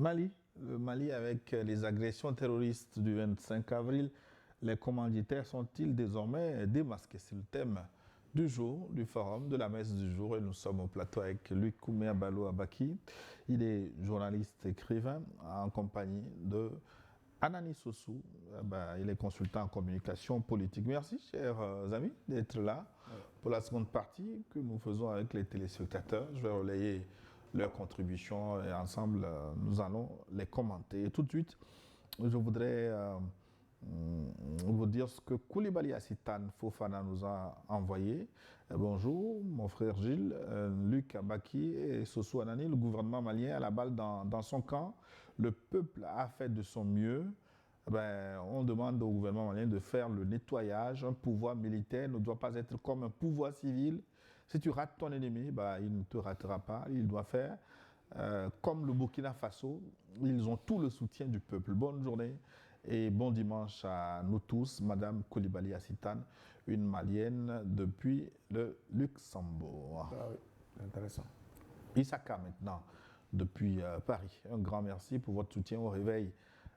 Le Mali avec les agressions terroristes du 25 avril, les commanditaires sont-ils désormais démasqués? C'est le thème du jour, du forum, de la messe du jour. Et nous sommes au plateau avec Luc Koumé Balo Abaki. Il est journaliste écrivain en compagnie de Anani Sossou. Il est consultant en communication politique. Merci, chers amis, d'être là pour la seconde partie que nous faisons avec les téléspectateurs. Je vais relayer leurs contributions et ensemble, nous allons les commenter. Et tout de suite, je voudrais vous dire ce que Koulibaly Assitane Fofana nous a envoyé. Bonjour, mon frère Gilles, Luc Abaki et Sossou Anani. Le gouvernement malien a la balle dans son camp. Le peuple a fait de son mieux. On demande au gouvernement malien de faire le nettoyage. Un pouvoir militaire ne doit pas être comme un pouvoir civil. Si tu rates ton ennemi, il ne te ratera pas. Il doit faire comme le Burkina Faso. Ils ont tout le soutien du peuple. Bonne journée et bon dimanche à nous tous. Madame Koulibaly Assitane, une Malienne depuis le Luxembourg. Ah oui, intéressant. Isaka maintenant, depuis Paris. Un grand merci pour votre soutien au réveil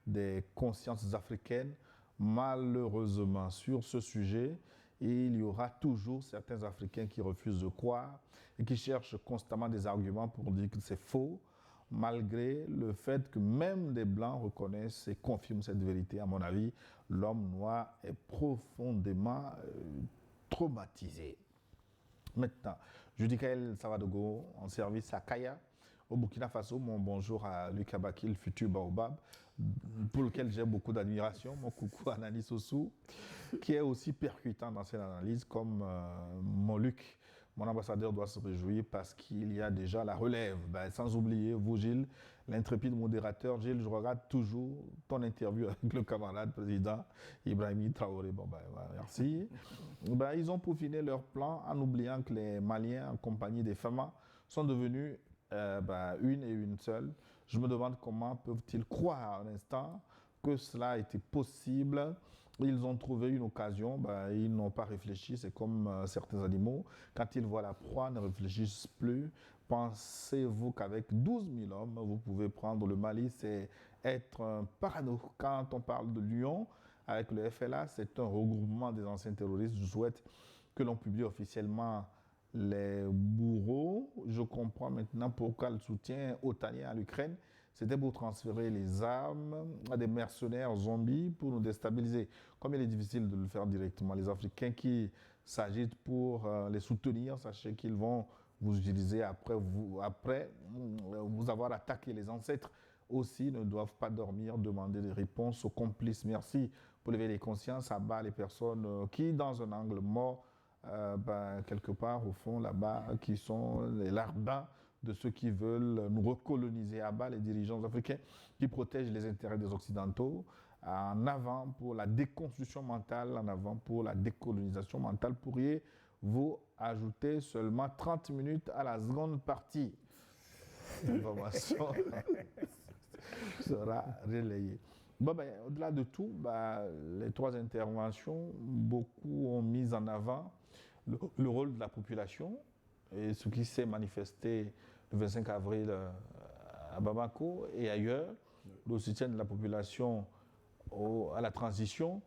des consciences africaines. Malheureusement, sur ce sujet, il y aura toujours certains Africains qui refusent de croire et qui cherchent constamment des arguments pour dire que c'est faux, malgré le fait que même des Blancs reconnaissent et confirment cette vérité. À mon avis, l'homme noir est profondément traumatisé. Maintenant, Judicaël Savadogo, en service à Kaya, au Burkina Faso. Mon bonjour à Luc Abaki, le futur Baobab, pour lequel j'ai beaucoup d'admiration. Mon coucou à Nani Sossou, qui est aussi percutant dans ses analyses, comme mon Luc. Mon ambassadeur doit se réjouir parce qu'il y a déjà la relève. Sans oublier, vous, Gilles, l'intrépide modérateur. Gilles, je regarde toujours ton interview avec le camarade président Ibrahim Traoré. Merci. Ils ont peaufiné leur plan en oubliant que les Maliens, en compagnie des FAMA, sont devenus une et une seule. Je me demande comment peuvent-ils croire un instant que cela était possible. Ils ont trouvé une occasion, ils n'ont pas réfléchi. C'est comme certains animaux. Quand ils voient la proie, ne réfléchissent plus. Pensez-vous qu'avec 12 000 hommes, vous pouvez prendre le Mali? C'est être un parano. Quand on parle de l'Union avec le FLA, c'est un regroupement des anciens terroristes. Je souhaite que l'on publie officiellement les bourreaux. Je comprends maintenant pourquoi le soutien otanien à l'Ukraine, c'était pour transférer les armes à des mercenaires zombies pour nous déstabiliser. Comme il est difficile de le faire directement, les Africains qui s'agitent pour les soutenir, sachez qu'ils vont vous utiliser après vous avoir attaqué. Les ancêtres aussi ne doivent pas dormir, demander des réponses aux complices. Merci pour lever les consciences, abat les personnes qui, dans un angle mort, quelque part au fond là-bas, qui sont les larbins de ceux qui veulent nous recoloniser, à bas les dirigeants africains qui protègent les intérêts des Occidentaux, en avant pour la déconstruction mentale, en avant pour la décolonisation mentale. Pourriez-vous ajouter seulement 30 minutes à la seconde partie? L'information sera relayée. Au-delà de tout, les trois interventions, beaucoup ont mis en avant le rôle de la population et ce qui s'est manifesté le 25 avril à Bamako et ailleurs, le soutien de la population à la transition.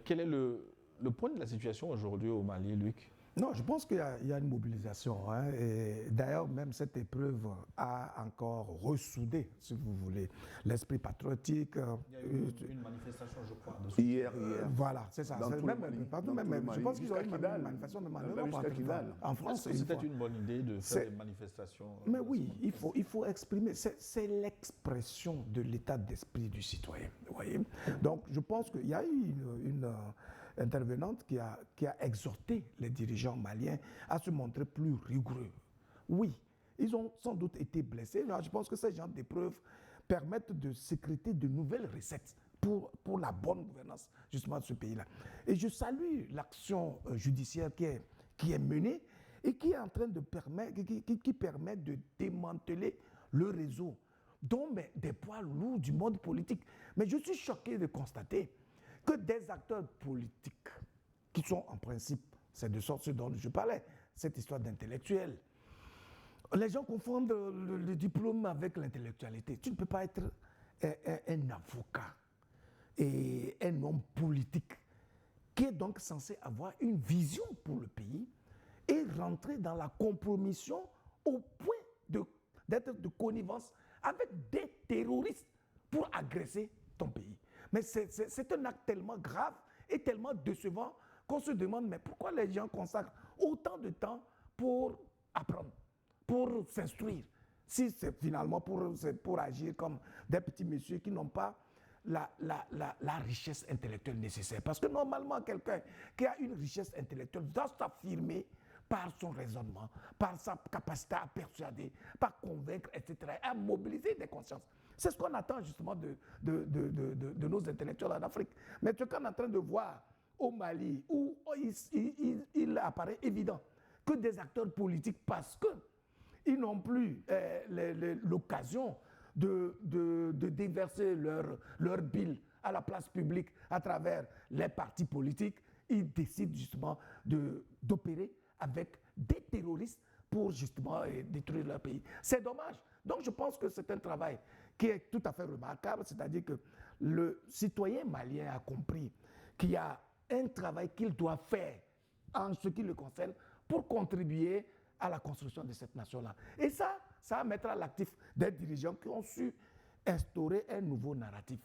Quel est le point de la situation aujourd'hui au Mali, Luc? Non, je pense qu'il y a une mobilisation. Et d'ailleurs, même cette épreuve a encore ressoudé, si vous voulez, l'esprit patriotique. Il y a eu une manifestation, je crois, de hier. Voilà, c'est ça. Je pense qu'ils ont eu une manifestation, même en France. C'était une bonne idée de faire des manifestations. Mais oui, il faut exprimer. C'est l'expression de l'état d'esprit du citoyen. Vous voyez. Donc, je pense qu'il y a eu une intervenante qui a exhorté les dirigeants maliens à se montrer plus rigoureux. Oui, ils ont sans doute été blessés. Je pense que ces genres d'épreuves permettent de sécréter de nouvelles recettes pour la bonne gouvernance justement de ce pays-là. Et je salue l'action judiciaire qui est menée et qui est en train de permet de démanteler le réseau, dont des poids lourds du monde politique. Mais je suis choqué de constater que des acteurs politiques qui sont en principe, c'est de sorte ce dont je parlais, cette histoire d'intellectuels, Les gens confondent le diplôme avec l'intellectualité. Tu ne peux pas être un avocat et un homme politique qui est donc censé avoir une vision pour le pays et rentrer dans la compromission au point d'être de connivence avec des terroristes pour agresser ton pays. Mais c'est un acte tellement grave et tellement décevant qu'on se demande, mais pourquoi les gens consacrent autant de temps pour apprendre, pour s'instruire, si c'est finalement pour agir comme des petits messieurs qui n'ont pas la richesse intellectuelle nécessaire. Parce que normalement, quelqu'un qui a une richesse intellectuelle doit s'affirmer par son raisonnement, par sa capacité à persuader, par convaincre, etc., à mobiliser des consciences. C'est ce qu'on attend justement de nos intellectuels en Afrique. Mais ce qu'on est en train de voir au Mali, où il apparaît évident que des acteurs politiques, parce qu'ils n'ont plus l'occasion de déverser leur bile à la place publique à travers les partis politiques, ils décident justement d'opérer avec des terroristes pour justement détruire leur pays. C'est dommage. Donc je pense que c'est un travail qui est tout à fait remarquable, c'est-à-dire que le citoyen malien a compris qu'il y a un travail qu'il doit faire en ce qui le concerne pour contribuer à la construction de cette nation-là. Et ça va mettre à l'actif des dirigeants qui ont su instaurer un nouveau narratif,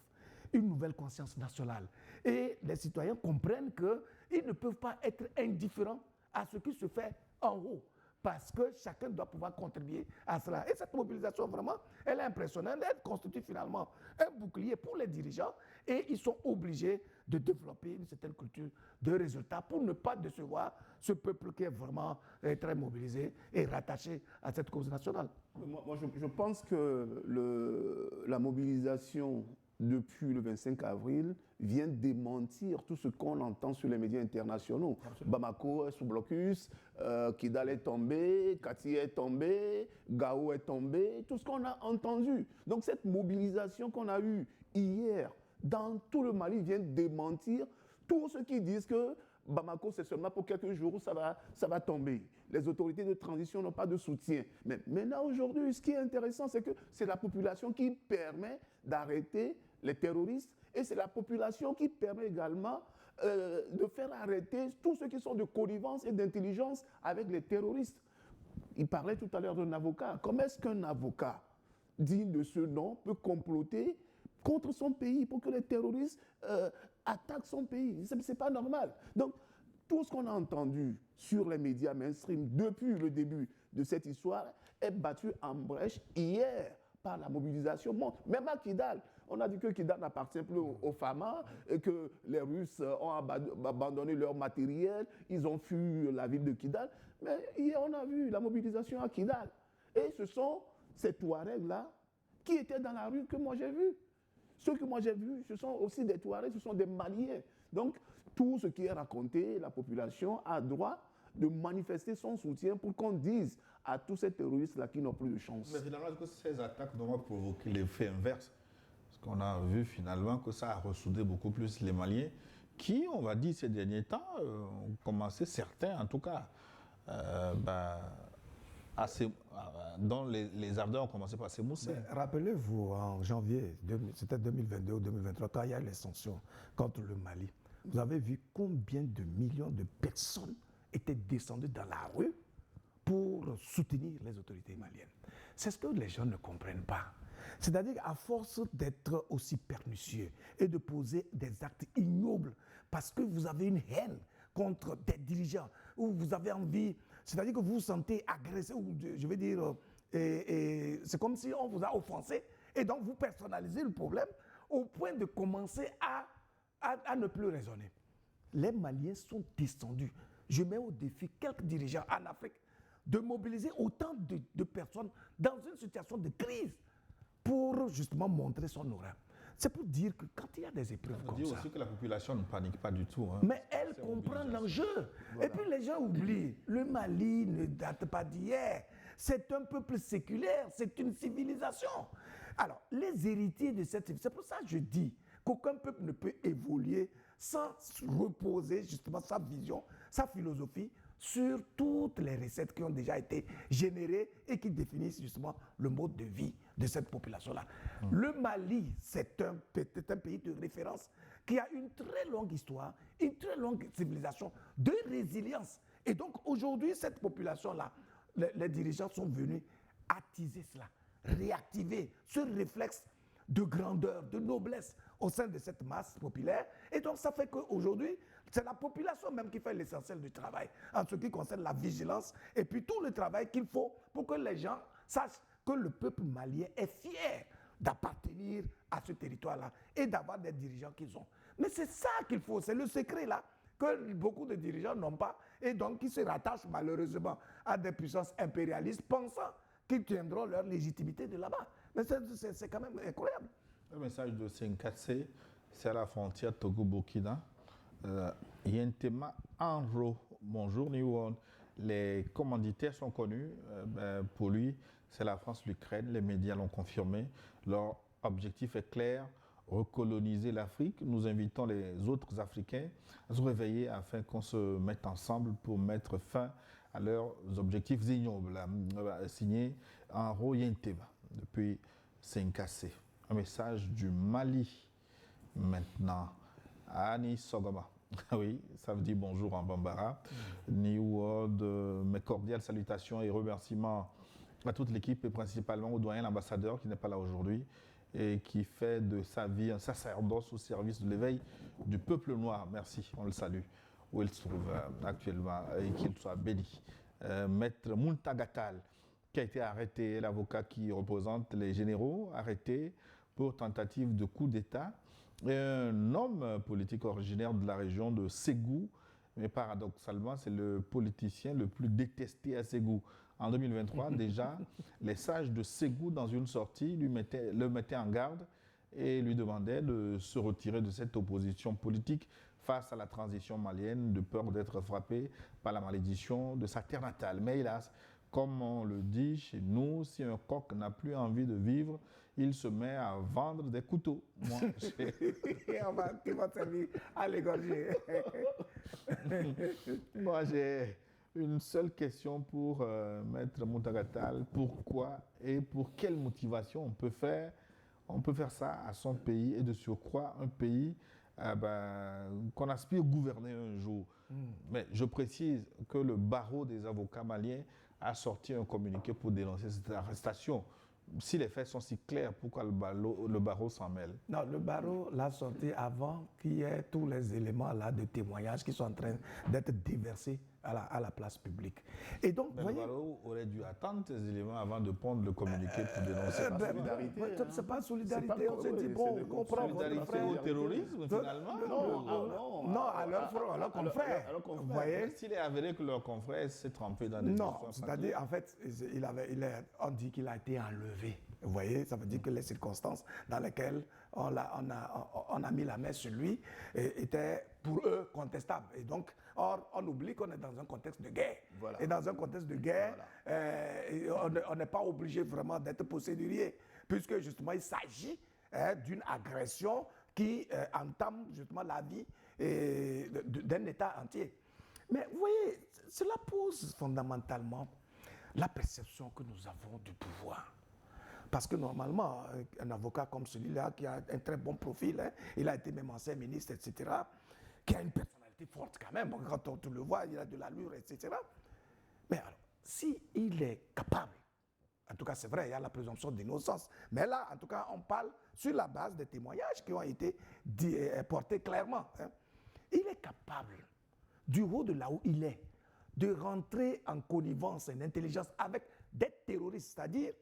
une nouvelle conscience nationale. Et les citoyens comprennent qu'ils ne peuvent pas être indifférents à ce qui se fait en haut, parce que chacun doit pouvoir contribuer à cela. Et cette mobilisation, vraiment, elle est impressionnante. Elle constitue finalement un bouclier pour les dirigeants et ils sont obligés de développer une certaine culture de résultats pour ne pas décevoir ce peuple qui est vraiment très mobilisé et rattaché à cette cause nationale. Moi je pense que la mobilisation depuis le 25 avril vient démentir tout ce qu'on entend sur les médias internationaux. Absolument. Bamako est sous blocus, Kidal est tombé, Kati est tombé, Gao est tombé, tout ce qu'on a entendu. Donc cette mobilisation qu'on a eue hier dans tout le Mali vient démentir tous ceux qui disent que Bamako, c'est seulement pour quelques jours où ça va tomber. Les autorités de transition n'ont pas de soutien. Mais maintenant, aujourd'hui, ce qui est intéressant, c'est que c'est la population qui permet d'arrêter les terroristes et c'est la population qui permet également de faire arrêter tous ceux qui sont de connivence et d'intelligence avec les terroristes. Il parlait tout à l'heure d'un avocat. Comment est-ce qu'un avocat digne de ce nom peut comploter contre son pays pour que les terroristes attaquent son pays? Ce n'est pas normal. Donc, tout ce qu'on a entendu sur les médias mainstream depuis le début de cette histoire est battu en brèche hier par la mobilisation. Même à Kidal, on a dit que Kidal n'appartient plus aux FAMA et que les Russes ont abandonné leur matériel, ils ont fui la ville de Kidal. Mais hier, on a vu la mobilisation à Kidal. Et ce sont ces Touaregs-là qui étaient dans la rue que moi j'ai vus. Ceux que moi j'ai vus, ce sont aussi des Touaregs, ce sont des Maliens. Donc, tout ce qui est raconté, la population a droit de manifester son soutien pour qu'on dise à tous ces terroristes-là qui n'ont plus de chance. Mais finalement, est-ce que ces attaques n'ont pas provoqué l'effet inverse? Parce qu'on a vu finalement que ça a ressoudé beaucoup plus les Maliens qui, on va dire, ces derniers temps, ont commencé, certains en tout cas, dont les ardeurs ont commencé par s'émousser. Rappelez-vous, en janvier, c'était 2022 ou 2023, quand il y a les sanctions contre le Mali, vous avez vu combien de millions de personnes étaient descendues dans la rue pour soutenir les autorités maliennes. C'est ce que les gens ne comprennent pas. C'est-à-dire qu'à force d'être aussi pernicieux et de poser des actes ignobles, parce que vous avez une haine contre des dirigeants, ou vous avez envie, c'est-à-dire que vous vous sentez agressé, ou je veux dire, c'est comme si on vous a offensé, et donc vous personnalisez le problème au point de commencer à ne plus raisonner. Les Maliens sont descendus. Je mets au défi quelques dirigeants en Afrique de mobiliser autant de personnes dans une situation de crise pour justement montrer son aura. C'est pour dire que quand il y a des épreuves comme ça... Ça veut dire aussi que la population ne panique pas du tout. Hein. Mais elle comprend l'enjeu. Voilà. Et puis les gens oublient, le Mali ne date pas d'hier. C'est un peuple séculaire, c'est une civilisation. Alors, les héritiers de cette civilisation, c'est pour ça que je dis qu'aucun peuple ne peut évoluer sans reposer justement sa vision, sa philosophie sur toutes les recettes qui ont déjà été générées et qui définissent justement le mode de vie de cette population-là. Le Mali, c'est un pays de référence qui a une très longue histoire, une très longue civilisation de résilience. Et donc aujourd'hui, cette population-là, les dirigeants sont venus attiser cela, réactiver ce réflexe de grandeur, de noblesse au sein de cette masse populaire. Et donc ça fait qu'aujourd'hui, c'est la population même qui fait l'essentiel du travail en ce qui concerne la vigilance et puis tout le travail qu'il faut pour que les gens sachent que le peuple malien est fier d'appartenir à ce territoire-là et d'avoir des dirigeants qu'ils ont. Mais c'est ça qu'il faut, c'est le secret là que beaucoup de dirigeants n'ont pas et donc qui se rattachent malheureusement à des puissances impérialistes pensant qu'ils tiendront leur légitimité de là-bas. Mais c'est quand même incroyable. Le message de Senkatse, c'est à la frontière Togo-Burkina. Yentema Anro, bonjour Niwon. Les commanditaires sont connus. Pour lui, c'est la France, l'Ukraine. Les médias l'ont confirmé. Leur objectif est clair, recoloniser l'Afrique. Nous invitons les autres Africains à se réveiller afin qu'on se mette ensemble pour mettre fin à leurs objectifs ignobles. Signé Anro Yentema depuis Senkatse. Un message du Mali maintenant. Annie Sogoma. Oui, ça veut dire bonjour en bambara. New World, mes cordiales salutations et remerciements à toute l'équipe et principalement au doyen l'ambassadeur qui n'est pas là aujourd'hui et qui fait de sa vie un sacerdoce au service de l'éveil du peuple noir. Merci, on le salue où il se trouve actuellement et qu'il soit béni. Maître Muntagatal qui a été arrêté, l'avocat qui représente les généraux, arrêté pour tentative de coup d'État. Et un homme politique originaire de la région de Ségou, mais paradoxalement, c'est le politicien le plus détesté à Ségou. En 2023, déjà, les sages de Ségou, dans une sortie, le mettaient en garde et lui demandaient de se retirer de cette opposition politique face à la transition malienne, de peur d'être frappé par la malédiction de sa terre natale. Mais hélas, comme on le dit chez nous, si un coq n'a plus envie de vivre, il se met à vendre des couteaux. Moi, qui va servir à l'égorger. Moi, j'ai une seule question pour Maître Muntagatal. Pourquoi et pour quelle motivation on peut faire ça à son pays et de surcroît un pays qu'on aspire gouverner un jour. Mais je précise que le barreau des avocats maliens a sorti un communiqué pour dénoncer cette arrestation. Si les faits sont si clairs, pourquoi le barreau s'en mêle? Non, le barreau l'a sorti avant qu'il y ait tous les éléments là de témoignage qui sont en train d'être déversés à la place publique. Et donc, mais voyez, le barreau aurait dû attendre ces éléments avant de prendre le communiqué pour dénoncer la solidarité. C'est pas solidarité, on s'est dit, bon, on comprend votre frère. Au terrorisme, finalement? Non, à leur confrère. Vous voyez? S'il est avéré que leur confrère s'est trempé dans des histoires. Non, c'est-à-dire, en fait, on dit qu'il a été enlevé. Vous voyez, ça veut dire que les circonstances dans lesquelles on a mis la main sur lui étaient pour eux contestables. Et donc, on oublie qu'on est dans un contexte de guerre. Voilà. Et dans un contexte de guerre, on n'est pas obligé vraiment d'être procédurier, puisque justement, il s'agit d'une agression qui entame justement la vie d'un État entier. Mais vous voyez, cela pose fondamentalement la perception que nous avons du pouvoir. Parce que normalement, un avocat comme celui-là, qui a un très bon profil, il a été même ancien ministre, etc., qui a une personnalité forte quand même, quand on le voit, il a de l'allure, etc. Mais alors, s'il est capable, en tout cas c'est vrai, il y a la présomption d'innocence, mais là, en tout cas, on parle sur la base des témoignages qui ont été portés clairement. Il est capable, du haut de là où il est, de rentrer en connivence et en intelligence avec des terroristes, c'est-à-dire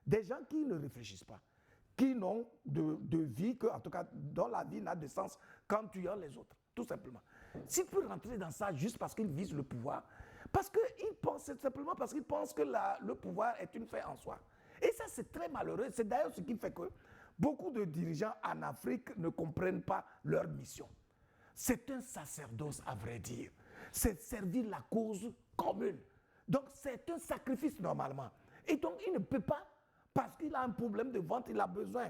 des gens qui ne réfléchissent pas, qui n'ont de vie, en tout cas, dont la vie n'a de sens qu'en tuant les autres, tout simplement. S'il peut rentrer dans ça juste parce qu'il vise le pouvoir, simplement parce qu'il pense que le pouvoir est une fin en soi. Et ça, c'est très malheureux. C'est d'ailleurs ce qui fait que beaucoup de dirigeants en Afrique ne comprennent pas leur mission. C'est un sacerdoce, à vrai dire. C'est servir la cause commune. Donc, c'est un sacrifice, normalement. Et donc, il ne peut pas, parce qu'il a un problème de vente, il a besoin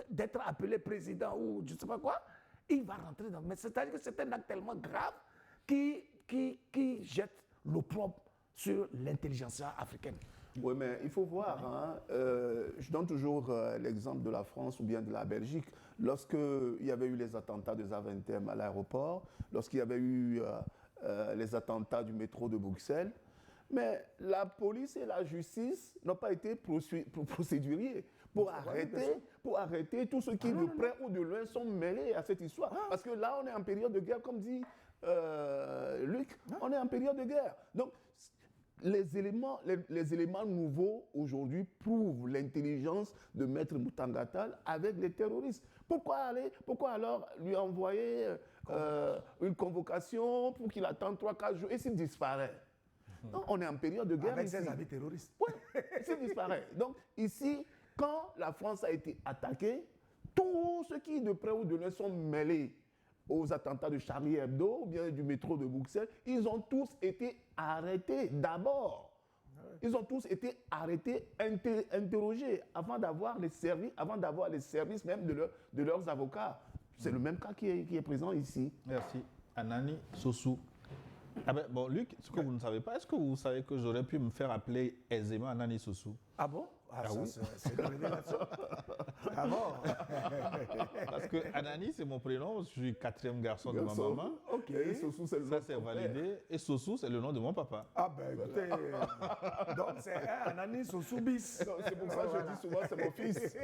d'être appelé président ou je ne sais pas quoi, il va rentrer dans... Mais c'est-à-dire que c'est un acte tellement grave qui jette l'opprobre sur l'intelligentsia africaine. Oui, mais il faut voir, hein, je donne toujours l'exemple de la France ou bien de la Belgique. Lorsqu'il y avait eu les attentats de Zaventem à l'aéroport, lorsqu'il y avait eu les attentats du métro de Bruxelles, mais la police et la justice n'ont pas été procéduriers pour arrêter tous ceux qui, de près ou de loin, sont mêlés à cette histoire. Parce que là, on est en période de guerre, comme dit Luc, on est en période de guerre. Donc, les éléments nouveaux aujourd'hui prouvent l'intelligence de Maître Mutangatal avec les terroristes. Pourquoi alors lui envoyer une convocation pour qu'il attende 3-4 jours et s'il disparaît? Non, on est en période de guerre. Avec ici. ses amis terroristes. Oui, s'il disparaît. Donc ici, quand la France a été attaquée, tous ceux qui de près ou de loin sont mêlés aux attentats de Charlie Hebdo ou bien du métro de Bruxelles, ils ont tous été arrêtés d'abord. Ils ont tous été arrêtés, interrogés avant d'avoir les services même de leurs avocats. C'est le même cas qui est présent ici. Merci. Anani Sossou. Ah ben, bon, Luc, ce que vous ne savez pas, est-ce que vous savez que j'aurais pu me faire appeler aisément Anani Sossou? Ah bon? Ah oui. C'est une révélation. Ah bon? Parce que Anani, c'est mon prénom, je suis 4e garçon de ma maman. Ok, Sossou, c'est le nom. Ça, c'est validé. Et Sossou, c'est le nom de mon papa. Ah ben écoutez, donc c'est Anani Sossou bis. C'est pour ça que je dis souvent, c'est mon fils.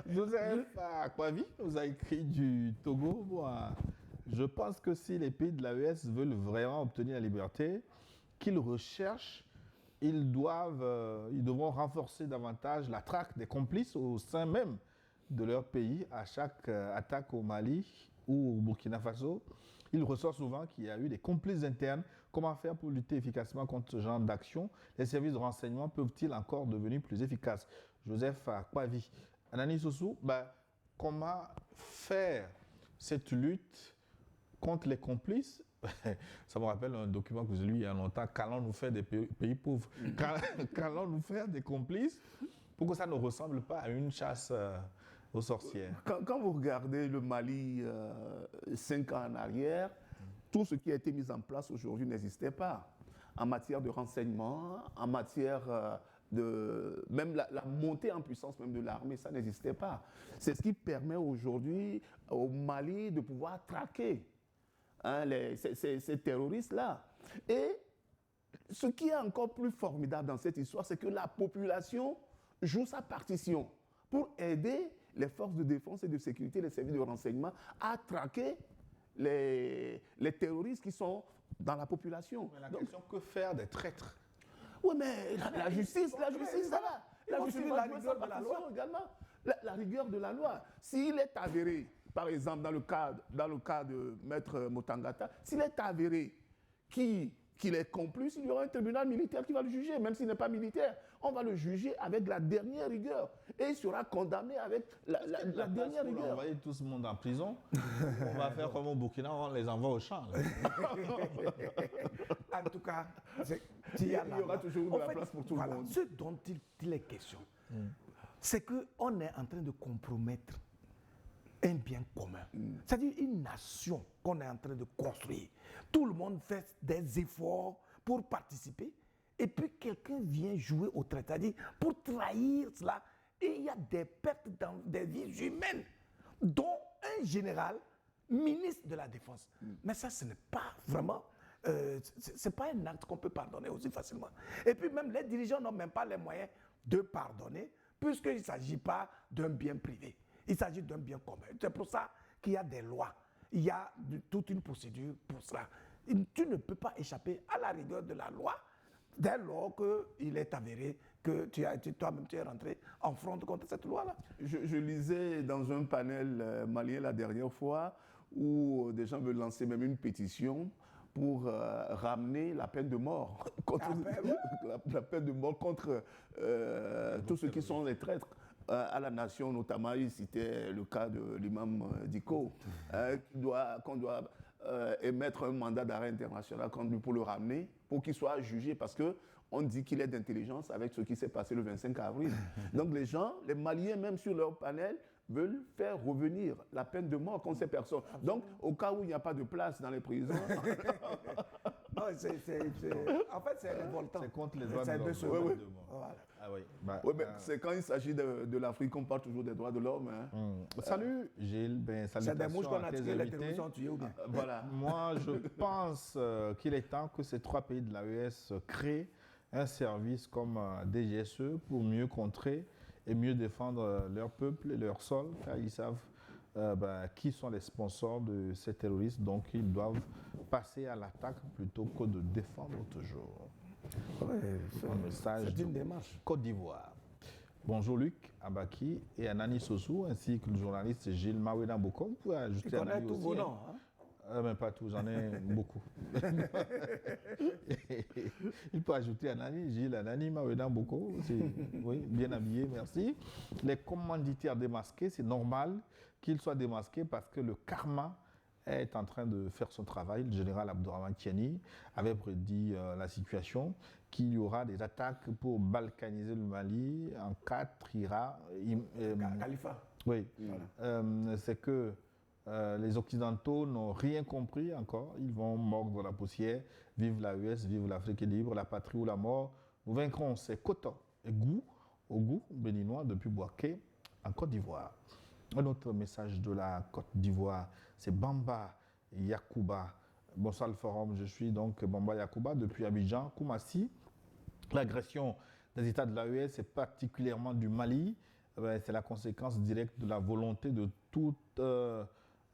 Joseph Akwavi nous a écrit du Togo. Moi, je pense que si les pays de l'AES veulent vraiment obtenir la liberté, qu'ils recherchent, ils devront renforcer davantage la traque des complices au sein même de leur pays. À chaque attaque au Mali ou au Burkina Faso, il ressort souvent qu'il y a eu des complices internes. Comment faire pour lutter efficacement contre ce genre d'action? Les services de renseignement peuvent-ils encore devenir plus efficaces? Joseph Akwavi. Anani Sossou, comment faire cette lutte contre les complices? Ça me rappelle un document que j'ai lu il y a longtemps. Qu'allons-nous faire des pays pauvres? Qu'allons-nous faire des complices pour que ça ne ressemble pas à une chasse aux sorcières? Quand vous regardez le Mali 5 ans en arrière, tout ce qui a été mis en place aujourd'hui n'existait pas. En matière de renseignement, en matière même la montée en puissance même de l'armée, ça n'existait pas. C'est ce qui permet aujourd'hui au Mali de pouvoir traquer ces terroristes-là. Et ce qui est encore plus formidable dans cette histoire, c'est que la population joue sa partition pour aider les forces de défense et de sécurité, les services de renseignement, à traquer les terroristes qui sont dans la population. Mais la question, que faire des traîtres? Oui, mais la justice, ça va. La justice va jouer sa partition également. La rigueur de la loi. S'il est avéré, par exemple, dans le cas de Maître Mutangata, s'il est avéré qu'il est complice, il y aura un tribunal militaire qui va le juger, même s'il n'est pas militaire. On va le juger avec la dernière rigueur. Et il sera condamné avec la dernière rigueur. On va envoyer tout ce monde en prison. On va faire comme au Burkina, on les envoie au champ. En tout cas, il y aura toujours de la place pour tout le monde. Ce dont il est question, c'est qu'on est en train de compromettre un bien commun. C'est-à-dire une nation qu'on est en train de construire. Tout le monde fait des efforts pour participer et puis quelqu'un vient jouer au trait, c'est-à-dire pour trahir cela. Et il y a des pertes dans des vies humaines, dont un général, ministre de la Défense. Mais ça, ce n'est pas vraiment... c'est pas un acte qu'on peut pardonner aussi facilement. Et puis même les dirigeants n'ont même pas les moyens de pardonner, puisqu'il ne s'agit pas d'un bien privé. Il s'agit d'un bien commun. C'est pour ça qu'il y a des lois. Il y a toute une procédure pour cela. Tu ne peux pas échapper à la rigueur de la loi dès lors qu'il est avéré que toi-même tu es rentré en front contre cette loi-là. Je lisais dans un panel malien la dernière fois où des gens veulent lancer même une pétition pour ramener la peine de mort contre, la peine de mort contre tous ceux qui sont les traîtres à la nation, notamment il citait le cas de l'imam Diko, qu'on doit émettre un mandat d'arrêt international contre lui pour le ramener, pour qu'il soit jugé, parce qu'on dit qu'il est d'intelligence avec ce qui s'est passé le 25 avril. Donc les gens, les Maliens même sur leur panel, veulent faire revenir la peine de mort contre ces personnes. Donc, au cas où il n'y a pas de place dans les prisons... En fait, c'est révoltant. C'est contre les droits de C'est l'homme. deux secondes. Ouais. Voilà. Ah oui. Oui, mais c'est quand il s'agit de l'Afrique qu'on parle toujours des droits de l'homme. Hein. Salut Gilles, C'est des salutations mouches qu'on à a tes tirées, les invités. terroristes ont tué ou bien. Voilà. Moi, je pense qu'il est temps que ces 3 pays de l'AES créent un service comme DGSE pour mieux contrer et mieux défendre leur peuple et leur sol, car ils savent qui sont les sponsors de ces terroristes, donc ils doivent passer à l'attaque plutôt que de défendre toujours. Ouais, Un message c'est de une démarche. Côte d'Ivoire. Bonjour Luc Abaki et Anani Sossou, ainsi que le journaliste Gilles Maweda Boko. Vous pouvez Tu ajouter connais Anani tous aussi. vos hein. noms. Hein? Mais pas tous, j'en ai beaucoup. Il peut ajouter Anani, Gilles, Anani, Maweda Boko. Oui, bien habillé, merci. Les commanditaires démasqués, c'est normal qu'ils soient démasqués parce que le karma est en train de faire son travail. Le général Abdourahmane Tiani avait prédit la situation, qu'il y aura des attaques pour balkaniser le Mali en 4 IRA. Khalifa. Oui, c'est que les Occidentaux n'ont rien compris encore. Ils vont mordre la poussière. Vive l'AES, vive l'Afrique libre, la patrie ou la mort. Nous vaincrons. C'est Koto et Gou, au goût béninois depuis Boaké, en Côte d'Ivoire. Un autre message de la Côte d'Ivoire, c'est Bamba Yakuba. Bonsoir le forum, je suis donc Bamba Yakuba depuis Abidjan, Koumassi. L'agression des États de l'AES et particulièrement du Mali, c'est la conséquence directe de la volonté de toute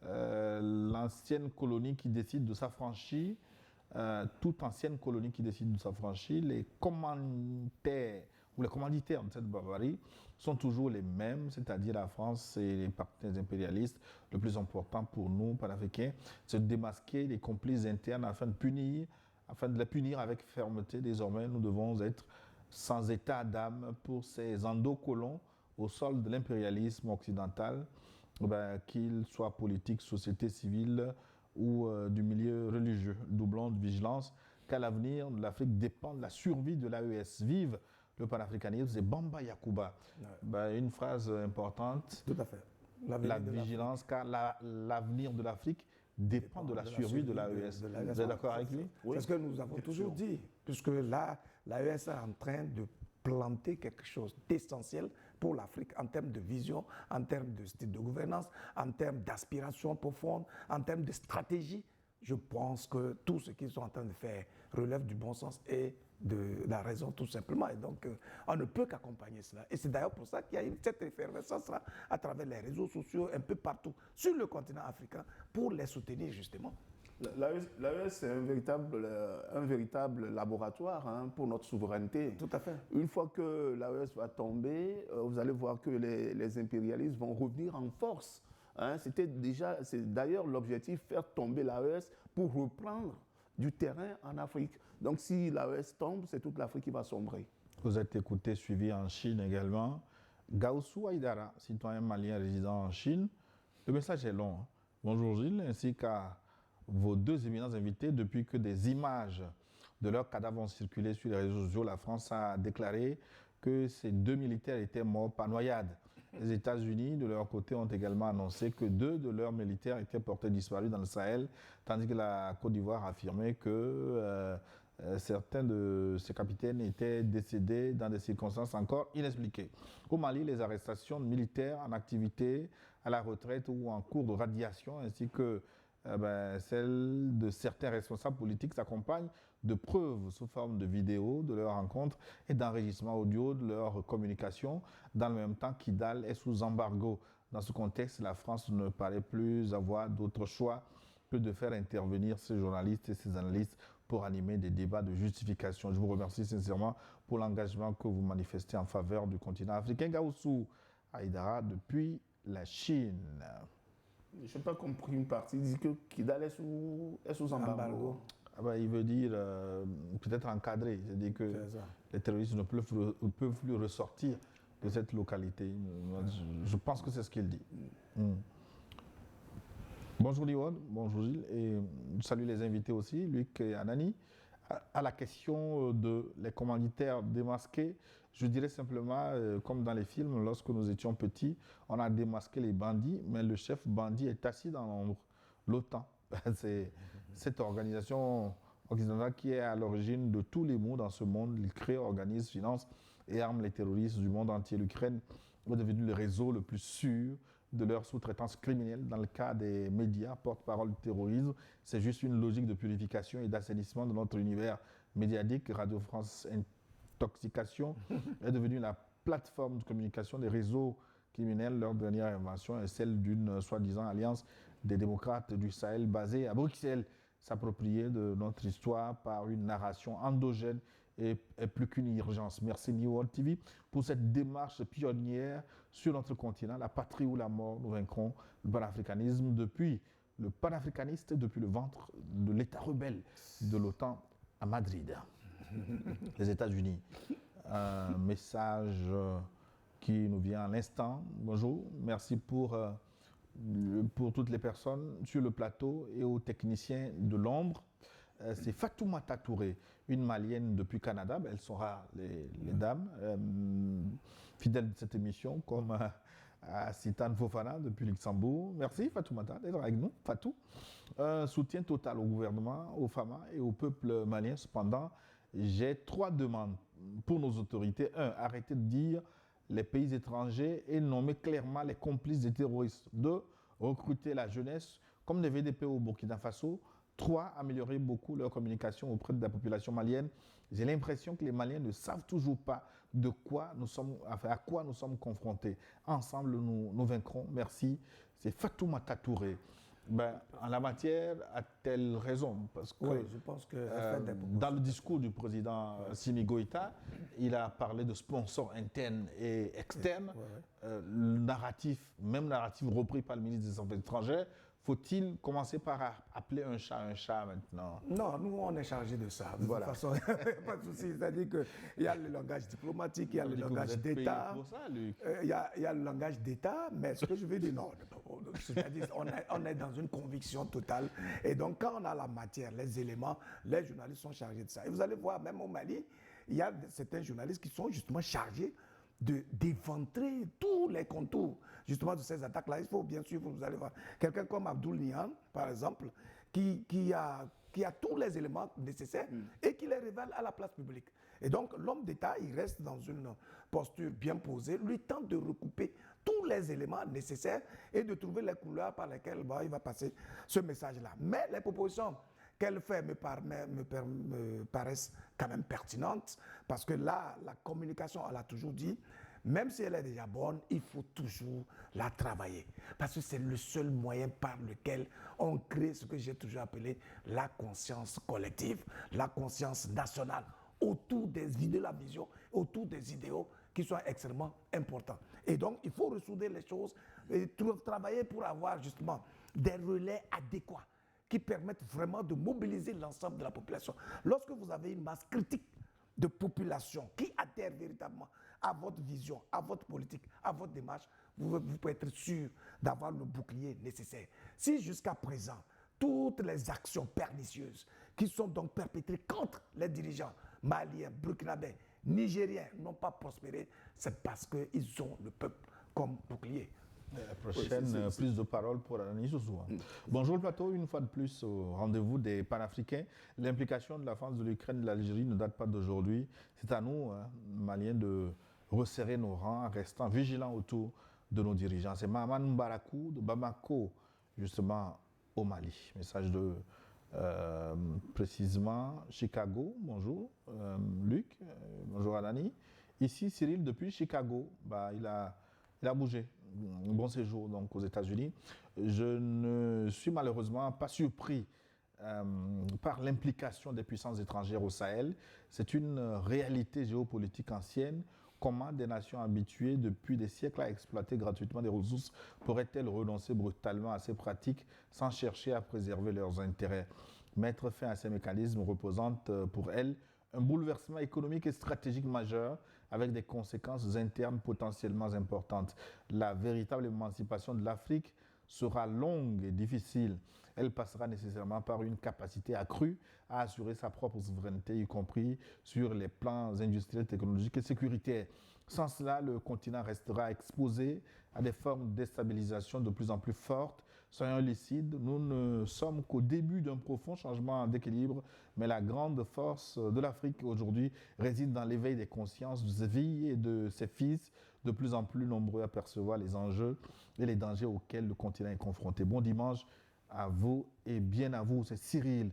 l'ancienne colonie qui décide de s'affranchir, toute ancienne colonie qui décide de s'affranchir. Les commanditaires ou les commanditaires de cette barbarie sont toujours les mêmes, c'est-à-dire la France et les partenaires impérialistes. Le plus important pour nous, panafricains, c'est de démasquer les complices internes afin de les punir avec fermeté. Désormais, nous devons être sans état d'âme pour ces endocolons au sol de l'impérialisme occidental, qu'ils soient politiques, société civile ou du milieu religieux. Doublons de vigilance, car l'avenir de l'Afrique dépend de la survie de l'AES. Vive le panafricanisme, c'est Bamba Yakuba. Ouais. Une phrase importante. Tout à fait. La vigilance, car l'avenir de l'Afrique dépend de la survie de l'AES. Vous êtes d'accord avec lui? Oui. C'est ce que nous avons toujours dit, puisque là, l'AES est en train de planter quelque chose d'essentiel pour l'Afrique en termes de vision, en termes de style de gouvernance, en termes d'aspiration profonde, en termes de stratégie. Je pense que tout ce qu'ils sont en train de faire relève du bon sens et de la raison tout simplement. Et donc, on ne peut qu'accompagner cela. Et c'est d'ailleurs pour ça qu'il y a cette effervescence-là à travers les réseaux sociaux, un peu partout sur le continent africain, pour les soutenir justement. L'AES, c'est un véritable laboratoire pour notre souveraineté. Tout à fait. Une fois que l'AES va tomber, vous allez voir que les impérialistes vont revenir en force. C'est d'ailleurs l'objectif, faire tomber l'AES pour reprendre du terrain en Afrique. Donc si l'AES tombe, c'est toute l'Afrique qui va sombrer. Vous êtes écouté, suivi en Chine également. Gaussou Aïdara, citoyen malien résident en Chine. Le message est long. Bonjour Gilles, ainsi qu'à vos 2 éminents invités. Depuis que des images de leurs cadavres ont circulé sur les réseaux sociaux, la France a déclaré que ces 2 militaires étaient morts par noyade. Les États-Unis, de leur côté, ont également annoncé que 2 de leurs militaires étaient portés disparus dans le Sahel, tandis que la Côte d'Ivoire a affirmé que certains de ces capitaines étaient décédés dans des circonstances encore inexpliquées. Au Mali, les arrestations de militaires en activité, à la retraite ou en cours de radiation, ainsi que celles de certains responsables politiques s'accompagnent de preuves sous forme de vidéos de leurs rencontres et d'enregistrements audio de leur communication, dans le même temps qu'Idal est sous embargo. Dans ce contexte, la France ne paraît plus avoir d'autre choix que de faire intervenir ces journalistes et ces analystes pour animer des débats de justification. Je vous remercie sincèrement pour l'engagement que vous manifestez en faveur du continent africain. Gaussou Aïdara depuis la Chine. Je n'ai pas compris une partie. Il dit que Kidal est sous embargo. Il veut dire peut-être encadré. C'est-à-dire que les terroristes ne peuvent plus ressortir de cette localité. Je pense que c'est ce qu'il dit. Bonjour Liwon, bonjour Gilles, et je salue les invités aussi, Luc et Anani. À la question de les commanditaires démasqués, je dirais simplement, comme dans les films, lorsque nous étions petits, on a démasqué les bandits, mais le chef bandit est assis dans l'ombre, l'OTAN. C'est cette organisation occidental qui est à l'origine de tous les maux dans ce monde. Il crée, organise, finance et arme les terroristes du monde entier. L'Ukraine est devenue le réseau le plus sûr de leur sous-traitance criminelle. Dans le cas des médias, porte-parole du terrorisme, c'est juste une logique de purification et d'assainissement de notre univers médiatique. Radio France Intoxication est devenue la plateforme de communication des réseaux criminels. Leur dernière invention est celle d'une soi-disant alliance des démocrates du Sahel basée à Bruxelles, s'approprier de notre histoire par une narration endogène et plus qu'une urgence. Merci New World TV pour cette démarche pionnière sur notre continent. La patrie ou la mort, nous vaincrons le panafricanisme depuis le panafricaniste, depuis le ventre de l'État rebelle de l'OTAN à Madrid, les États-Unis. Un message qui nous vient à l'instant. Bonjour, merci pour toutes les personnes sur le plateau et aux techniciens de l'ombre. C'est Fatoumata Touré, une Malienne depuis Canada. Elles sont rares, les dames, fidèles de cette émission, comme à Sitane Fofana depuis Luxembourg. Merci Fatoumata d'être avec nous. Fatou, un soutien total au gouvernement, aux FAMA et au peuple malien. Cependant, j'ai 3 demandes pour nos autorités. 1. Arrêter de dire les pays étrangers et nommer clairement les complices des terroristes. 2. Recruter la jeunesse comme des VDP au Burkina Faso. 3. Améliorer beaucoup leur communication auprès de la population malienne. J'ai l'impression que les Maliens ne savent toujours pas à quoi nous sommes confrontés. Ensemble, nous vaincrons. Merci. C'est Fatoumata Touré. En la matière, a-t-elle raison? Parce que, oui, je pense que dans le discours du président Simi Goïta, il a parlé de sponsors internes et externes. Le narratif, même narratif repris par le ministre des Affaires étrangères. Faut-il commencer par appeler un chat maintenant? Non, nous, on est chargé de ça. De toute façon, il n'y a pas de souci. C'est-à-dire qu'il y a le langage diplomatique, il y a le langage d'État. Il y a le langage d'État, mais ce que je veux dire, non. C'est-à-dire on est dans une conviction totale. Et donc, quand on a la matière, les éléments, les journalistes sont chargés de ça. Et vous allez voir, même au Mali, il y a certains journalistes qui sont justement chargés d'éventrer tous les contours justement de ces attaques-là. Il faut bien sûr, vous allez voir, quelqu'un comme Abdoul Nihan, par exemple, qui a tous les éléments nécessaires et qui les révèle à la place publique. Et donc, l'homme d'État, il reste dans une posture bien posée, lui tente de recouper tous les éléments nécessaires et de trouver les couleurs par lesquelles il va passer ce message-là. Mais les propositions qu'elle fait me paraissent quand même pertinentes, parce que là, la communication, elle a toujours dit, même si elle est déjà bonne, il faut toujours la travailler. Parce que c'est le seul moyen par lequel on crée ce que j'ai toujours appelé la conscience collective, la conscience nationale, autour des idées, la vision, autour des idéaux qui sont extrêmement importants. Et donc, il faut ressouder les choses et travailler pour avoir justement des relais adéquats qui permettent vraiment de mobiliser l'ensemble de la population. Lorsque vous avez une masse critique de population qui adhère véritablement à votre vision, à votre politique, à votre démarche, vous pouvez être sûr d'avoir le bouclier nécessaire. Si jusqu'à présent, toutes les actions pernicieuses qui sont donc perpétrées contre les dirigeants maliens, burkinabés, nigériens n'ont pas prospéré, c'est parce qu'ils ont le peuple comme bouclier. La prochaine prise de parole pour Anani Soussoua. Bonjour le plateau, une fois de plus au rendez-vous des panafricains. L'implication de la France, de l'Ukraine et de l'Algérie ne date pas d'aujourd'hui. C'est à nous, Maliens, de resserrer nos rangs, en restant vigilants autour de nos dirigeants. C'est Mahaman Mbarakou de Bamako, justement au Mali. Message de précisément Chicago. Bonjour Luc, bonjour Anani. Ici Cyril depuis Chicago. Il a bougé. Bon séjour donc aux États-Unis. Je ne suis malheureusement pas surpris par l'implication des puissances étrangères au Sahel. C'est une réalité géopolitique ancienne. Comment des nations habituées depuis des siècles à exploiter gratuitement des ressources pourraient-elles renoncer brutalement à ces pratiques sans chercher à préserver leurs intérêts? Mettre fin à ces mécanismes représente pour elles un bouleversement économique et stratégique majeur avec des conséquences internes potentiellement importantes. La véritable émancipation de l'Afrique sera longue et difficile. Elle passera nécessairement par une capacité accrue à assurer sa propre souveraineté, y compris sur les plans industriels, technologiques et sécuritaires. Sans cela, le continent restera exposé à des formes de déstabilisation de plus en plus fortes Soyons lucides, nous ne sommes qu'au début d'un profond changement d'équilibre, mais la grande force de l'Afrique aujourd'hui réside dans l'éveil des consciences de ses filles et de ses fils, de plus en plus nombreux à percevoir les enjeux et les dangers auxquels le continent est confronté. Bon dimanche à vous et bien à vous. C'est Cyril.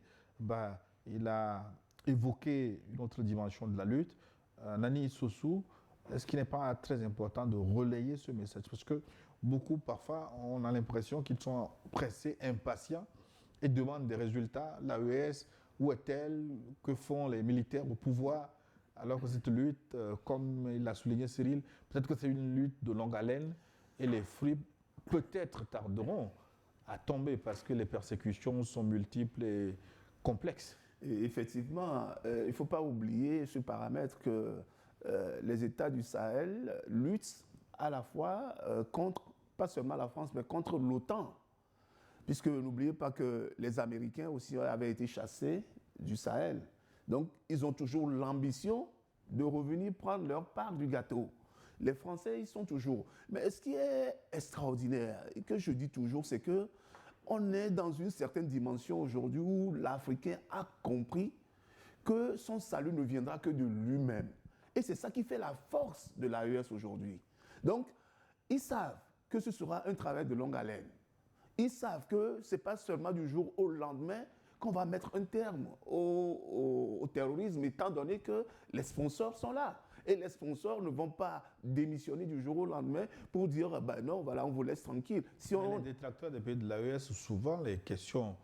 Il a évoqué une autre dimension de la lutte. Nani Sossou, est-ce qu'il n'est pas très important de relayer ce message? Parce que beaucoup, parfois, on a l'impression qu'ils sont pressés, impatients et demandent des résultats. L'AES, où est-elle? Que font les militaires au pouvoir? Alors que cette lutte, comme il l'a souligné Cyril, peut-être que c'est une lutte de longue haleine et les fruits peut-être tarderont à tomber parce que les persécutions sont multiples et complexes. Et effectivement, il ne faut pas oublier ce paramètre que les États du Sahel luttent à la fois contre, pas seulement la France, mais contre l'OTAN. Puisque n'oubliez pas que les Américains aussi avaient été chassés du Sahel. Donc, ils ont toujours l'ambition de revenir prendre leur part du gâteau. Les Français, ils sont toujours. Mais ce qui est extraordinaire, et que je dis toujours, c'est que on est dans une certaine dimension aujourd'hui où l'Africain a compris que son salut ne viendra que de lui-même. Et c'est ça qui fait la force de l'AES aujourd'hui. Donc, ils savent que ce sera un travail de longue haleine. Ils savent que ce n'est pas seulement du jour au lendemain qu'on va mettre un terme au terrorisme, étant donné que les sponsors sont là. Et les sponsors ne vont pas démissionner du jour au lendemain pour dire ben non, voilà, on vous laisse tranquille. Si Les détracteurs des pays de l'AES, souvent les questions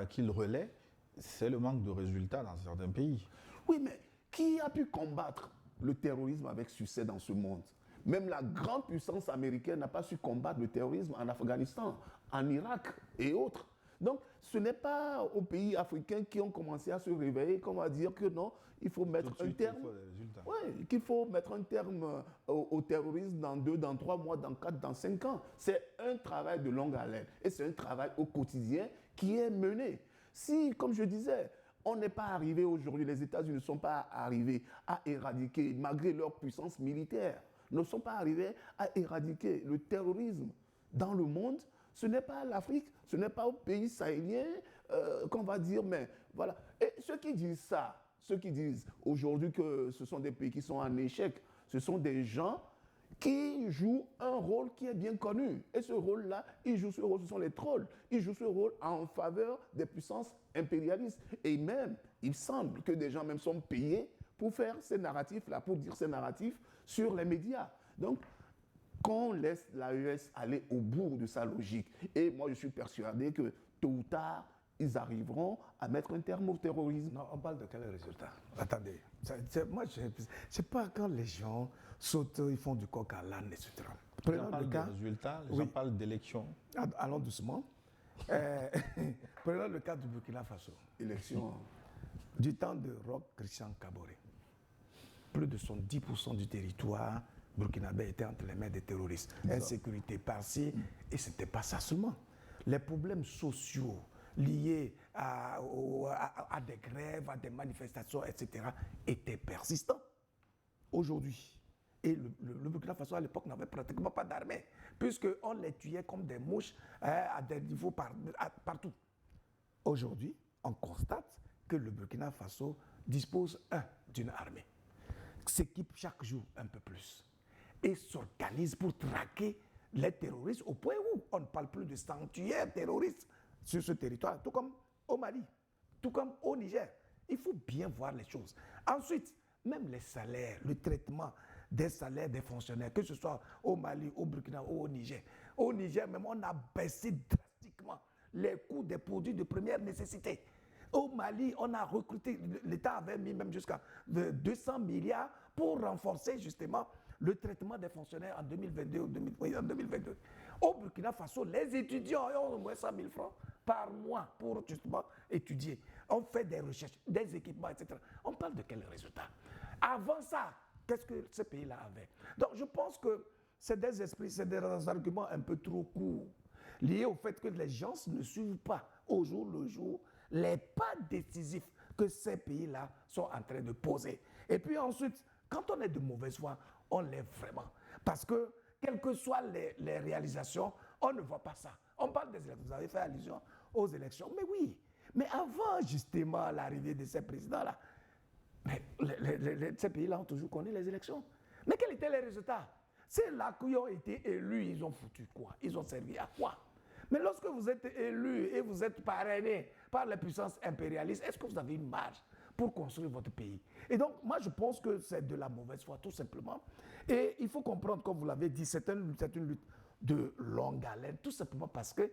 qu'ils relaient, c'est le manque de résultats dans certains pays. Oui, mais qui a pu combattre le terrorisme avec succès dans ce monde? Même la grande puissance américaine n'a pas su combattre le terrorisme en Afghanistan, en Irak et autres. Donc, ce n'est pas aux pays africains qui ont commencé à se réveiller qu'on va dire que non, il faut mettre un terme. Oui, qu'il faut mettre un terme au terrorisme dans 2, dans 3 mois, dans 4, dans 5 ans. C'est un travail de longue haleine et c'est un travail au quotidien qui est mené. Si, comme je disais, on n'est pas arrivé aujourd'hui, les États-Unis ne sont pas arrivés à éradiquer, malgré leur puissance militaire, ne sont pas arrivés à éradiquer le terrorisme dans le monde. Ce n'est pas l'Afrique, ce n'est pas au pays sahélien qu'on va dire, mais voilà. Et ceux qui disent ça, ceux qui disent aujourd'hui que ce sont des pays qui sont en échec, ce sont des gens qui jouent un rôle qui est bien connu. Et ce rôle-là, ils jouent ce rôle, ce sont les trolls. Ils jouent ce rôle en faveur des puissances impérialistes. Et même, il semble que des gens même sont payés pour faire ces narratifs-là, pour dire ces narratifs sur les médias. Donc, qu'on laisse l'AES aller au bout de sa logique. Et moi, je suis persuadé que tôt ou tard, ils arriveront à mettre un terme au terrorisme. Non, on parle de quel résultat? Attendez, moi, je ne sais pas quand les gens sautent, ils font du coq à l'âne, etc. Prenons le cas de résultats, les gens parlent d'élections. Allons doucement. Prenons le cas du Burkina Faso. Élection. Du temps de Roch Christian Kaboré, plus de 70% du territoire burkinabé était entre les mains des terroristes. Insécurité par-ci, et ce n'était pas ça seulement. Les problèmes sociaux liés à des grèves, à des manifestations, etc., étaient persistants. Aujourd'hui, et le Burkina Faso à l'époque n'avait pratiquement pas d'armée, puisqu'on les tuait comme des mouches à des niveaux partout. Aujourd'hui, on constate que le Burkina Faso dispose, d'une armée, s'équipe chaque jour un peu plus, et s'organise pour traquer les terroristes au point où on ne parle plus de sanctuaires terroristes sur ce territoire, tout comme au Mali, tout comme au Niger. Il faut bien voir les choses. Ensuite, même les salaires, le traitement des salaires des fonctionnaires, que ce soit au Mali, au Burkina ou au Niger. Au Niger même, on a baissé drastiquement les coûts des produits de première nécessité. Au Mali, on a recruté, l'État avait mis même jusqu'à 200 milliards pour renforcer justement le traitement des fonctionnaires en 2022. Au Burkina Faso, les étudiants ont au moins 100 000 francs par mois pour justement étudier. On fait des recherches, des équipements, etc. On parle de quels résultats? Avant ça, qu'est-ce que ce pays-là avait? Donc je pense que c'est des esprits, c'est des arguments un peu trop courts, liés au fait que les gens ne suivent pas au jour le jour les pas décisifs que ces pays-là sont en train de poser. Et puis ensuite, quand on est de mauvaise foi, on l'est vraiment. Parce que, quelles que soient les réalisations, on ne voit pas ça. On parle des élections. Vous avez fait allusion aux élections. Mais oui. Mais avant, justement, l'arrivée de ces présidents-là, ces pays-là ont toujours connu les élections. Mais quels étaient les résultats? Ceux-là qui ont été élus, ils ont foutu quoi? Ils ont servi à quoi? Mais lorsque vous êtes élu et vous êtes parrainé par les puissances impérialistes, est-ce que vous avez une marge pour construire votre pays? Et donc, moi, je pense que c'est de la mauvaise foi, tout simplement. Et il faut comprendre, comme vous l'avez dit, c'est une lutte de longue haleine, tout simplement parce que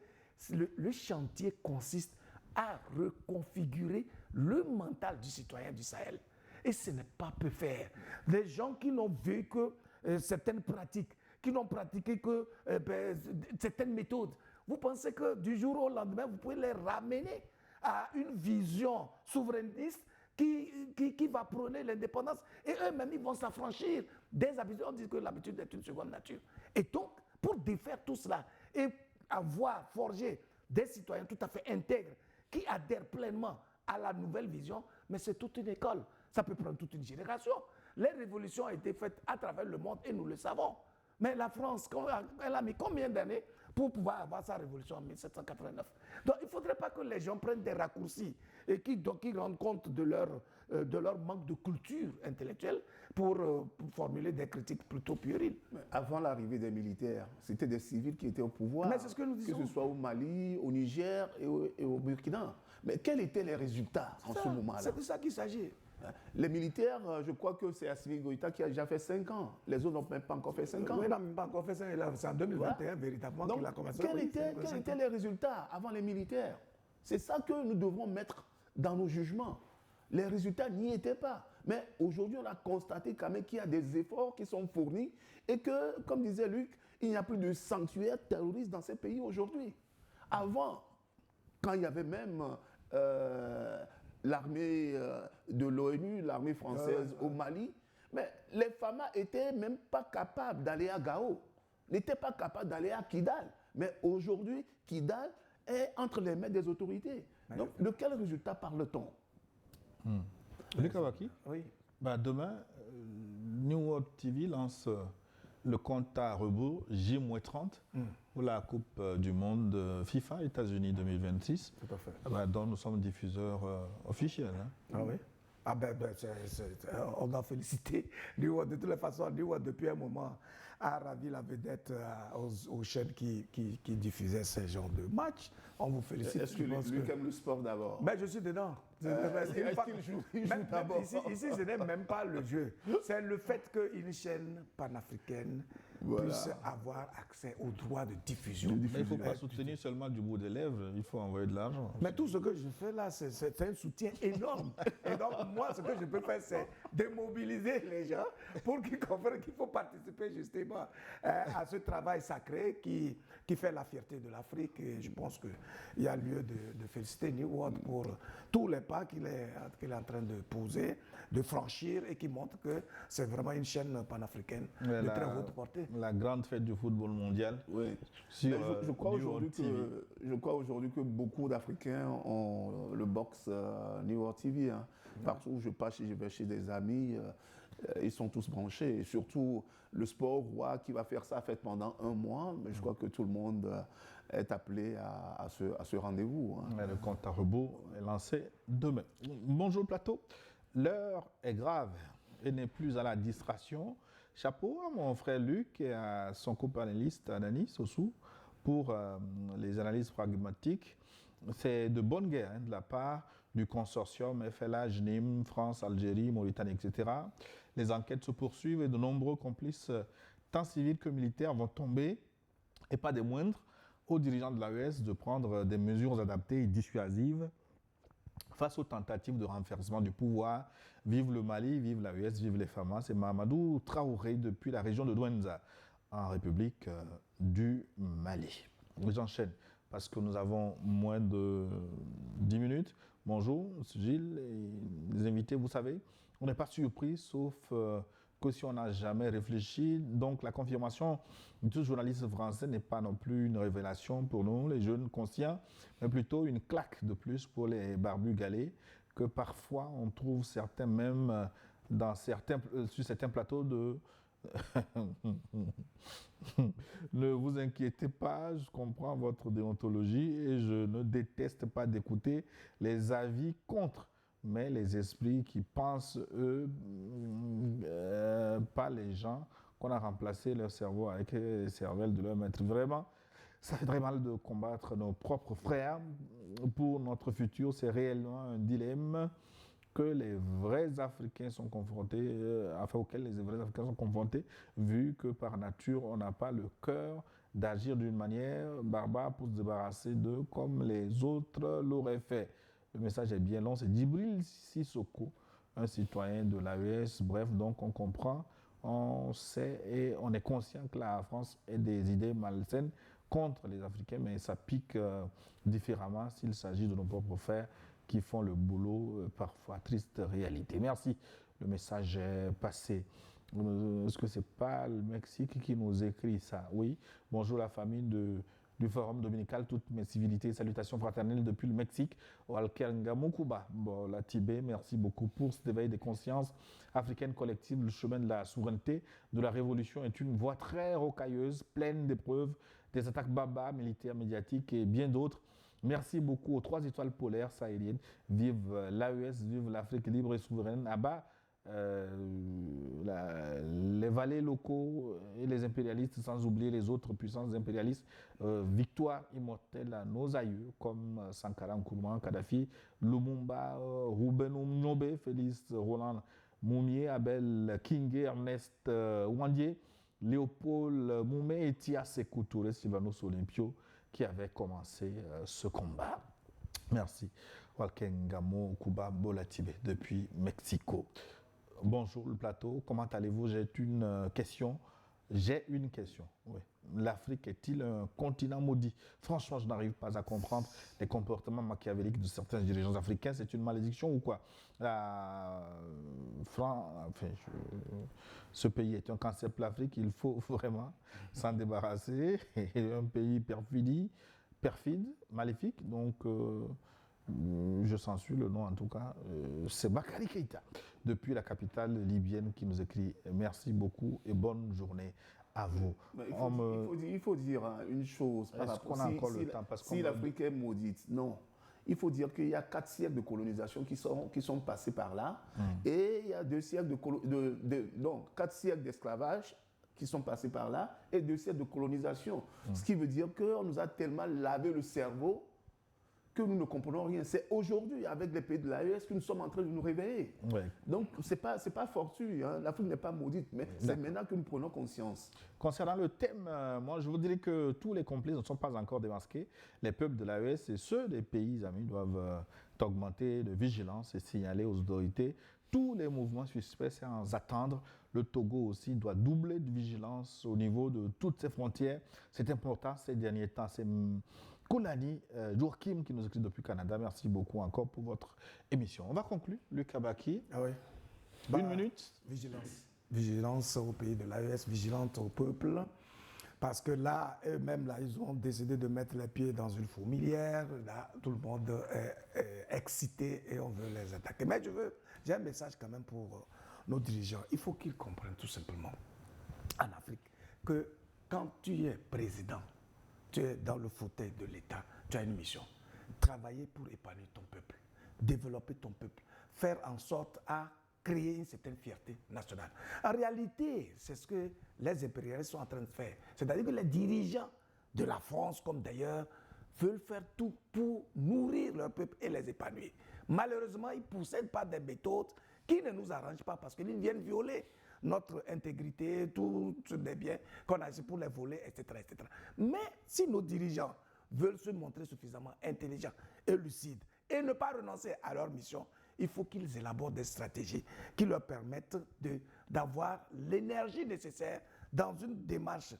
le chantier consiste à reconfigurer le mental du citoyen du Sahel. Et ce n'est pas peu faire. Les gens qui n'ont vu que certaines pratiques, qui n'ont pratiqué que certaines méthodes, vous pensez que du jour au lendemain, vous pouvez les ramener à une vision souverainiste qui va prôner l'indépendance. Et eux-mêmes, ils vont s'affranchir des habitudes. On dit que l'habitude est une seconde nature. Et donc, pour défaire tout cela et avoir forgé des citoyens tout à fait intègres qui adhèrent pleinement à la nouvelle vision, mais c'est toute une école. Ça peut prendre toute une génération. Les révolutions ont été faites à travers le monde et nous le savons. Mais la France, elle a mis combien d'années pour pouvoir avoir sa révolution en 1789? Donc il ne faudrait pas que les gens prennent des raccourcis et qui rendent compte de leur manque de culture intellectuelle pour formuler des critiques plutôt puériles. Mais avant l'arrivée des militaires, c'était des civils qui étaient au pouvoir. Mais c'est ce que nous disons. Que ce soit au Mali, au Niger et au Burkina. Mais quels étaient les résultats en ce moment-là? C'est de ça qu'il s'agit. Les militaires, je crois que c'est Assimi Goïta qui a déjà fait 5 ans. Les autres n'ont même pas encore fait 5 ans. Oui, il n'a même pas encore fait 5 ans. C'est en 2021, véritablement, qu'il a commencé. Quels étaient les résultats avant les militaires? C'est ça que nous devrons mettre dans nos jugements. Les résultats n'y étaient pas. Mais aujourd'hui, on a constaté quand même qu'il y a des efforts qui sont fournis et que, comme disait Luc, il n'y a plus de sanctuaires terroristes dans ces pays aujourd'hui. Avant, quand il y avait même l'armée de l'ONU, l'armée française au Mali, mais les FAMA n'étaient même pas capables d'aller à Gao, n'étaient pas capables d'aller à Kidal. Mais aujourd'hui, Kidal est entre les mains des autorités. Donc, de quel résultat parle-t-on? Luc Awaki? Oui. Demain, New World TV lance le compte à rebours J-30 pour la Coupe du Monde FIFA États-Unis 2026. Tout à fait. Dont nous sommes diffuseurs officiels. Hein. Ah oui? Ah on doit féliciter New World. De toutes les façons, New World, depuis un moment, a ravi la vedette aux chaînes qui diffusaient ce genre de matchs. On vous félicite. Est-ce que Luc aime le sport d'abord? Mais je suis dedans. Il joue d'abord. Ici, ce n'est même pas le jeu. C'est le fait qu'une chaîne panafricaine puisse avoir accès aux droits de diffusion. Mais il ne faut pas soutenir seulement du bout des lèvres, il faut envoyer de l'argent. Mais tout ce que je fais là, c'est un soutien énorme. Et donc, moi, ce que je peux faire, c'est de mobiliser les gens pour qu'ils comprennent qu'il faut participer justement à ce travail sacré qui fait la fierté de l'Afrique. Et je pense qu'il y a lieu de féliciter New World pour tous les pas qu'il est en train de poser, de franchir et qui montre que c'est vraiment une chaîne panafricaine de très haute portée. La grande fête du football mondial. Oui. Sur, je crois aujourd'hui que beaucoup d'Africains ont le box New World TV. Hein. Partout où je passe, je vais chez des amis, ils sont tous branchés. Et surtout, le sport roi qui va faire sa fête pendant 1 mois. Mais je crois que tout le monde est appelé à ce rendez-vous. Hein. Le compte à rebours est lancé demain. Bonjour plateau. L'heure est grave et n'est plus à la distraction. Chapeau à mon frère Luc et à son co-panéliste Anani Sossou pour les analyses pragmatiques. C'est de bonne guerre de la part du consortium FLH, Nîmes, France, Algérie, Mauritanie, etc. Les enquêtes se poursuivent et de nombreux complices, tant civils que militaires, vont tomber, et pas des moindres, aux dirigeants de l'AES de prendre des mesures adaptées et dissuasives face aux tentatives de renversement du pouvoir. Vive le Mali, vive l'AES, vive les FAMA. C'est Mahamadou Traoré depuis la région de Douenza, en République du Mali. J'enchaîne parce que nous avons moins de 10 minutes. Bonjour, c'est Gilles et les invités, vous savez, on n'est pas surpris, sauf que si on n'a jamais réfléchi. Donc la confirmation de tout journaliste français n'est pas non plus une révélation pour nous, les jeunes conscients, mais plutôt une claque de plus pour les barbus galets, que parfois on trouve certains même sur certains plateaux de Ne vous inquiétez pas, je comprends votre déontologie et je ne déteste pas d'écouter les avis contre. Mais les esprits qui pensent, eux, pas les gens qu'on a remplacé leur cerveau avec les cervelles de leur maître. Vraiment, ça fait très mal de combattre nos propres frères. Pour notre futur, c'est réellement un dilemme que les vrais Africains sont confrontés, auquel les vrais Africains sont confrontés, vu que par nature, on n'a pas le cœur d'agir d'une manière barbare pour se débarrasser d'eux comme les autres l'auraient fait. Le message est bien long, c'est Djibril Sissoko, un citoyen de l'AES. Bref, donc on comprend, on sait et on est conscient que la France a des idées malsaines contre les Africains, mais ça pique différemment s'il s'agit de nos propres frères qui font le boulot, parfois triste réalité. Merci, le message est passé. Est-ce que c'est pas le Mexique qui nous écrit ça? Oui. Bonjour la famille du Forum dominical, toutes mes civilités et salutations fraternelles depuis le Mexique, au Alkengamukuba. Bon, la Tibet, merci beaucoup pour cet éveil des consciences africaines collectives. Le chemin de la souveraineté, de la révolution est une voie très rocailleuse, pleine d'épreuves, des attaques baba, militaires, médiatiques et bien d'autres. Merci beaucoup aux 3 étoiles polaires sahéliennes. Vive l'AES, vive l'Afrique libre et souveraine. Abat les valets locaux et les impérialistes, sans oublier les autres puissances impérialistes. Victoire immortelle à nos aïeux, comme Sankara Nkrumah, Kadhafi, Lumumba, Ruben Umnobe, Félix Roland Moumier, Abel Kingé, Ernest Ouandier, Léopold Moumé et Tia Sekou Touré, Sylvanos Olympio, qui avait commencé ce combat. Merci. Walkengamo Kuba Bolatibé, depuis Mexico. Bonjour le plateau, comment allez-vous? J'ai une question. Oui. L'Afrique est-il un continent maudit? Franchement, je n'arrive pas à comprendre les comportements machiavéliques de certains dirigeants africains. C'est une malédiction ou quoi? Ce pays est un cancer pour l'Afrique. Il faut vraiment s'en débarrasser. Un pays perfide, maléfique. Donc, je censure le nom en tout cas. C'est Bakary Keïta, depuis la capitale libyenne, qui nous écrit « Merci beaucoup et bonne journée à vous ». Il faut dire une chose. Est-ce qu'on a encore le temps? Si l'Afrique est maudite, non. Il faut dire qu'il y a 4 siècles de colonisation qui sont passés par là. Et il y a 2 siècles donc 4 siècles d'esclavage qui sont passés par là et 2 siècles de colonisation. Ce qui veut dire qu'on nous a tellement lavé le cerveau que nous ne comprenons rien. C'est aujourd'hui, avec les pays de l'AES, que nous sommes en train de nous réveiller. Ouais. Donc, ce n'est pas fortuit. Hein. L'Afrique n'est pas maudite, mais c'est maintenant que nous prenons conscience. Concernant le thème, moi, je vous dirais que tous les complices ne sont pas encore démasqués. Les peuples de l'AES et ceux des pays amis doivent augmenter de vigilance et signaler aux autorités tous les mouvements suspects sans attendre. Le Togo aussi doit doubler de vigilance au niveau de toutes ses frontières. C'est important ces derniers temps. C'est Koulani Joachim qui nous écrit depuis Canada. Merci beaucoup encore pour votre émission. On va conclure. Luc Abaki. Ah oui. 1 minute. Vigilance. Vigilance au pays de l'AES, vigilante au peuple. Parce que là, eux-mêmes, là, ils ont décidé de mettre les pieds dans une fourmilière. Là, tout le monde est excité et on veut les attaquer. Mais j'ai un message quand même pour nos dirigeants. Il faut qu'ils comprennent tout simplement, en Afrique, que quand tu es président, tu es dans le fauteuil de l'État, tu as une mission. Travailler pour épanouir ton peuple, développer ton peuple, faire en sorte à créer une certaine fierté nationale. En réalité, c'est ce que les impérialistes sont en train de faire. C'est-à-dire que les dirigeants de la France, comme d'ailleurs, veulent faire tout pour nourrir leur peuple et les épanouir. Malheureusement, ils possèdent pas des méthodes qui ne nous arrangent pas parce qu'ils viennent violer notre intégrité, tous les biens qu'on a achetés pour les voler, etc., etc. Mais si nos dirigeants veulent se montrer suffisamment intelligents et lucides et ne pas renoncer à leur mission, il faut qu'ils élaborent des stratégies qui leur permettent d'avoir l'énergie nécessaire dans une démarche,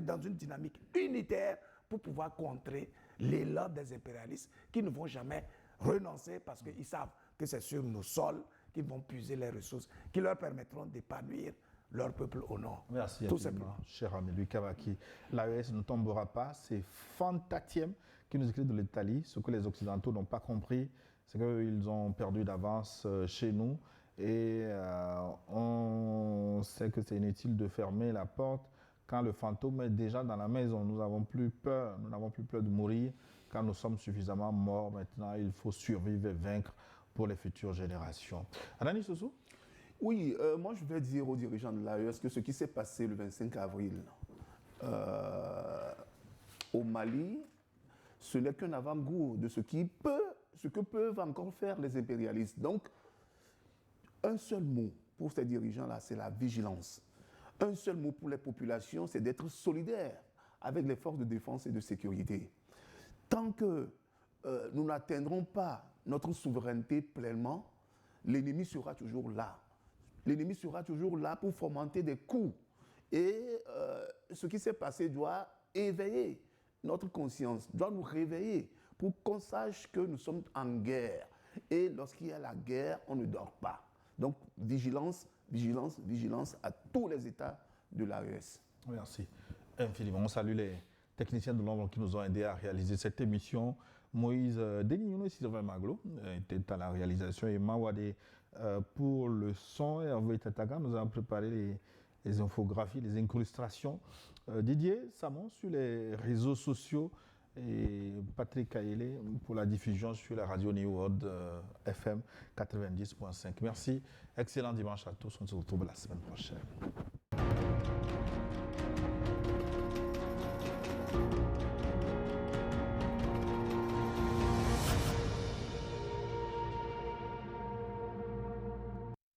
dans une dynamique unitaire pour pouvoir contrer l'élan des impérialistes qui ne vont jamais renoncer parce qu'ils savent que c'est sur nos sols qu'ils vont puiser les ressources qui leur permettront d'épanouir leur peuple au nord. Merci infiniment, cher ami Luc Abaki. L'AES ne tombera pas. C'est Fantatiem qui nous écrit de l'Italie. Ce que les Occidentaux n'ont pas compris, c'est qu'ils ont perdu d'avance chez nous Et on sait que c'est inutile de fermer la porte quand le fantôme est déjà dans la maison. Nous n'avons plus peur de mourir quand nous sommes suffisamment morts. Maintenant, il faut survivre et vaincre pour les futures générations. Anani Sossou? Oui, moi je vais dire aux dirigeants de l'AES que ce qui s'est passé le 25 avril au Mali, ce n'est qu'un avant-goût de ce que peuvent encore faire les impérialistes. Donc, un seul mot pour ces dirigeants-là, c'est la vigilance. Un seul mot pour les populations, c'est d'être solidaires avec les forces de défense et de sécurité. Tant que nous n'atteindrons pas notre souveraineté pleinement, l'ennemi sera toujours là. L'ennemi sera toujours là pour fomenter des coups. Et ce qui s'est passé doit éveiller notre conscience, doit nous réveiller pour qu'on sache que nous sommes en guerre. Et lorsqu'il y a la guerre, on ne dort pas. Donc, vigilance, vigilance, vigilance à tous les États de l'AES. Merci infiniment. On salue les techniciens de l'ombre qui nous ont aidés à réaliser cette émission. Moïse Denigno et Sylvain Maglo étaient à la réalisation et Mawade pour le son. Hervé Tataga nous a préparé les infographies, les incrustations. Didier Samon sur les réseaux sociaux et Patrick Kaélé pour la diffusion sur la radio New World FM 90.5. Merci, excellent dimanche à tous. On se retrouve la semaine prochaine.